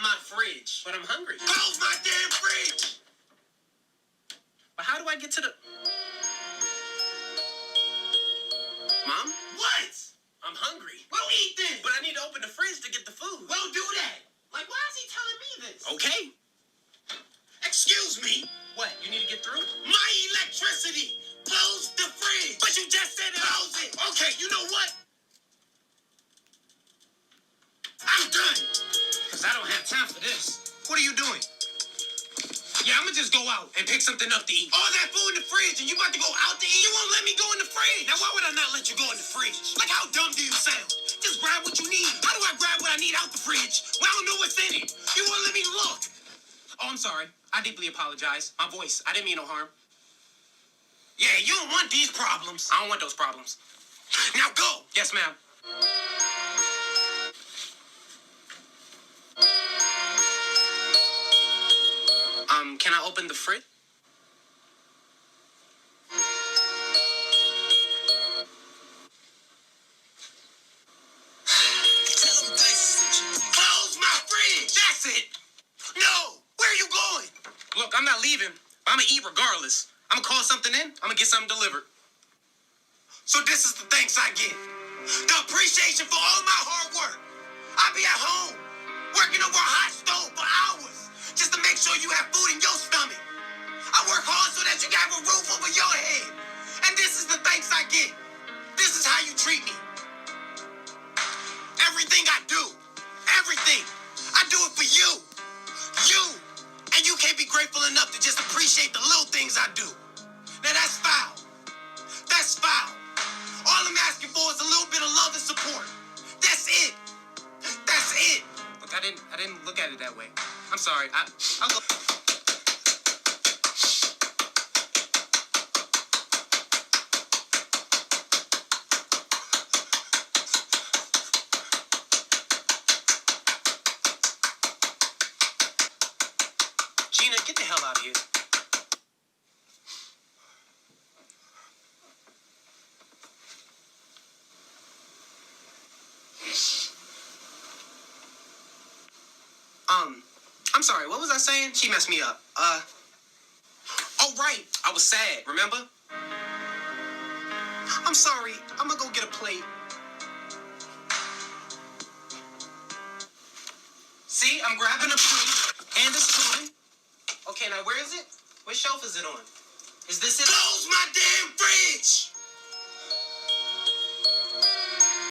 my fridge. But I'm hungry. Close my damn fridge! But how do I get to the... Mom? What? I'm hungry. Well, eat then. But I need to open the fridge to get the food. Well, do that. Like, why is he telling me this? Okay. Excuse me. What, you need to get through? My electricity. Close the fridge. But you just said close it. Okay, you know what? I'm done. Because I don't have time for this. What are you doing? Yeah, I'm going to just go out and pick something up to eat. All that food in the fridge and you about to go out to eat? You won't let me go in the fridge. Now, why would I not let you go in the fridge? Like, how dumb do you sound? Just grab what you need. How do I grab what I need out the fridge when I don't know what's in it? You won't let me look. Oh, I'm sorry. I deeply apologize. My voice. I didn't mean no harm. Yeah, you don't want these problems. I don't want those problems. Now go. Yes, ma'am. Can I open the fridge? Close my fridge. That's it. No. Where are you going? Look, I'm not leaving. I'm going to eat regardless. I'm going to call something in. I'm going to get something delivered. So this is the thanks I get. The appreciation for all my hard work. I be at home, working over a hot stove for hours, just to make sure you have food in your stomach. I work hard so that you can have a roof over your head. And this is the thanks I get. This is how you treat me. Everything I do, everything, I do it for you. You. And you can't be grateful enough to just appreciate the little things I do. Now that's foul. That's foul. All I'm asking for is a little bit of love and support. That's it. That's it. Look, I didn't look at it that way. I'm sorry. I'll go. Gina, get the hell out of here. I'm sorry, what was I saying? She messed me up. Oh, right. I was sad, remember? I'm sorry. I'm gonna go get a plate. See, I'm grabbing a plate and a spoon. Okay, now where is it? What shelf is it on? Is this it? Close my damn fridge!